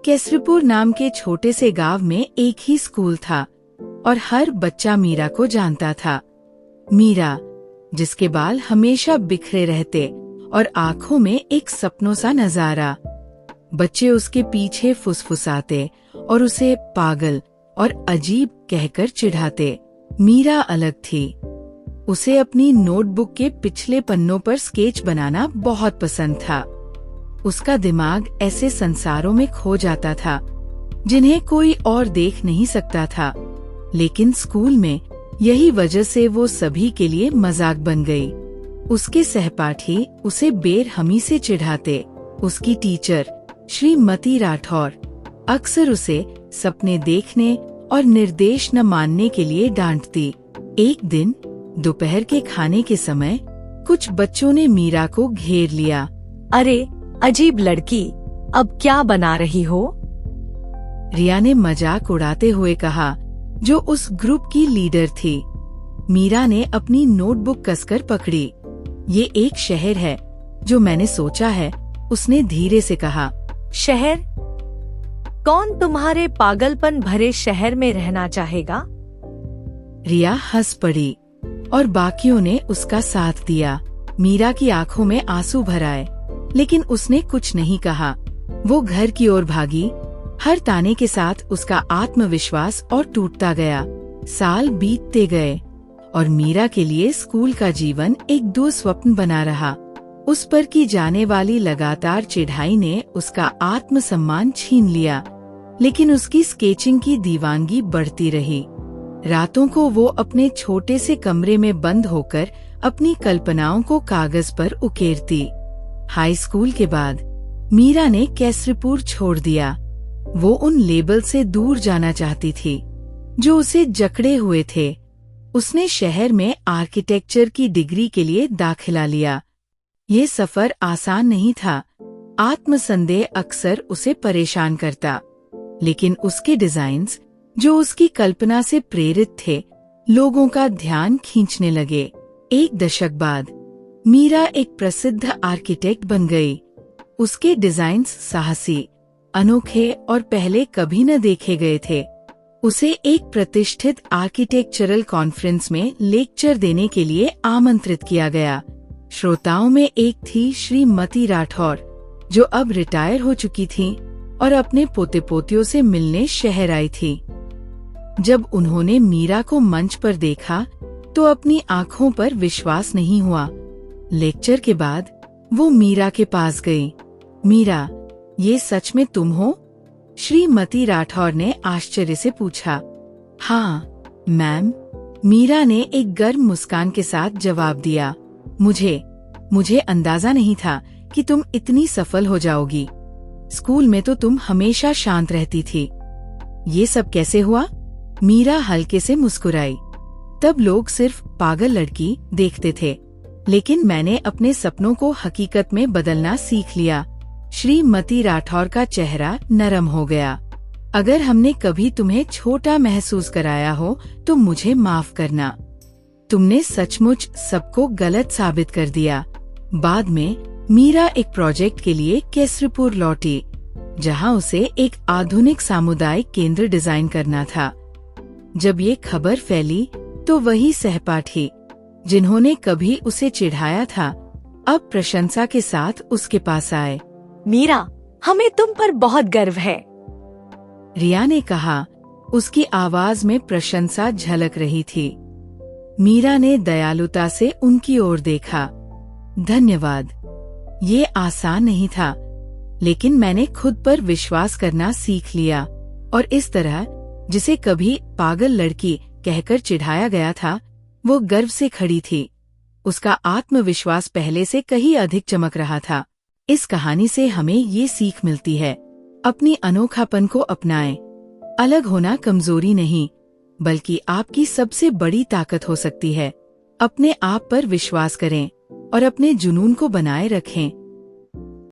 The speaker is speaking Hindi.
केसरीपुर नाम के छोटे से गांव में एक ही स्कूल था और हर बच्चा मीरा को जानता था। मीरा, जिसके बाल हमेशा बिखरे रहते और आंखों में एक सपनों सा नजारा। बच्चे उसके पीछे फुसफुसाते और उसे पागल और अजीब कहकर चिढ़ाते। मीरा अलग थी। उसे अपनी नोटबुक के पिछले पन्नों पर स्केच बनाना बहुत पसंद था। उसका दिमाग ऐसे संसारों में खो जाता था जिन्हें कोई और देख नहीं सकता था, लेकिन स्कूल में यही वजह से वो सभी के लिए मजाक बन गई। उसके सहपाठी उसे बेरहमी से चिढ़ाते। उसकी टीचर श्रीमती राठौर अक्सर उसे सपने देखने और निर्देश न मानने के लिए डांटती। एक दिन दोपहर के खाने के समय कुछ बच्चों ने मीरा को घेर लिया। अरे अजीब लड़की, अब क्या बना रही हो? रिया ने मजाक उड़ाते हुए कहा, जो उस ग्रुप की लीडर थी। मीरा ने अपनी नोटबुक कसकर पकड़ी। ये एक शहर है जो मैंने सोचा है, उसने धीरे से कहा। शहर? कौन तुम्हारे पागलपन भरे शहर में रहना चाहेगा? रिया हंस पड़ी और बाकियों ने उसका साथ दिया। मीरा की आंखों में आंसू भर आए, लेकिन उसने कुछ नहीं कहा। वो घर की ओर भागी। हर ताने के साथ उसका आत्मविश्वास और टूटता गया। साल बीतते गए और मीरा के लिए स्कूल का जीवन एक दुस्वप्न बना रहा। उस पर की जाने वाली लगातार चिढ़ाई ने उसका आत्मसम्मान छीन लिया, लेकिन उसकी स्केचिंग की दीवानगी बढ़ती रही। रातों को वो अपने छोटे से कमरे में बंद होकर अपनी कल्पनाओं को कागज पर उकेरती। हाई स्कूल के बाद मीरा ने केसरीपुर छोड़ दिया। वो उन लेबल से दूर जाना चाहती थी जो उसे जकड़े हुए थे। उसने शहर में आर्किटेक्चर की डिग्री के लिए दाखिला लिया। ये सफर आसान नहीं था। आत्मसंदेह अक्सर उसे परेशान करता, लेकिन उसके डिजाइन्स, जो उसकी कल्पना से प्रेरित थे, लोगों का ध्यान खींचने लगे। एक दशक बाद मीरा एक प्रसिद्ध आर्किटेक्ट बन गई। उसके डिजाइन्स साहसी, अनोखे और पहले कभी न देखे गए थे। उसे एक प्रतिष्ठित आर्किटेक्चरल कॉन्फ्रेंस में लेक्चर देने के लिए आमंत्रित किया गया। श्रोताओं में एक थी श्रीमती राठौर, जो अब रिटायर हो चुकी थी और अपने पोते पोतियों से मिलने शहर आई थी। जब उन्होंने मीरा को मंच पर देखा तो अपनी आंखों पर विश्वास नहीं हुआ। लेक्चर के बाद वो मीरा के पास गई। मीरा, ये सच में तुम हो? श्रीमती राठौर ने आश्चर्य से पूछा। हाँ मैम, मीरा ने एक गर्म मुस्कान के साथ जवाब दिया। मुझे अंदाजा नहीं था कि तुम इतनी सफल हो जाओगी। स्कूल में तो तुम हमेशा शांत रहती थी। ये सब कैसे हुआ? मीरा हल्के से मुस्कुराई। तब लोग सिर्फ पागल लड़की देखते थे, लेकिन मैंने अपने सपनों को हकीकत में बदलना सीख लिया। श्रीमती राठौर का चेहरा नरम हो गया। अगर हमने कभी तुम्हें छोटा महसूस कराया हो तो मुझे माफ करना। तुमने सचमुच सबको गलत साबित कर दिया। बाद में मीरा एक प्रोजेक्ट के लिए केसरीपुर लौटी, जहां उसे एक आधुनिक सामुदायिक केंद्र डिजाइन करना था। जब ये खबर फैली तो वही सहपाठी जिन्होंने कभी उसे चिढ़ाया था, अब प्रशंसा के साथ उसके पास आए। मीरा, हमें तुम पर बहुत गर्व है, रिया ने कहा। उसकी आवाज में प्रशंसा झलक रही थी। मीरा ने दयालुता से उनकी ओर देखा। धन्यवाद। ये आसान नहीं था, लेकिन मैंने खुद पर विश्वास करना सीख लिया और इस तरह जिसे कभी पागल लड़की कहकर चिढ़ाया गया था, वो गर्व से खड़ी थी। उसका आत्मविश्वास पहले से कहीं अधिक चमक रहा था। इस कहानी से हमें ये सीख मिलती है, अपनी अनोखापन को अपनाएं। अलग होना कमजोरी नहीं, बल्कि आपकी सबसे बड़ी ताकत हो सकती है। अपने आप पर विश्वास करें और अपने जुनून को बनाए रखें।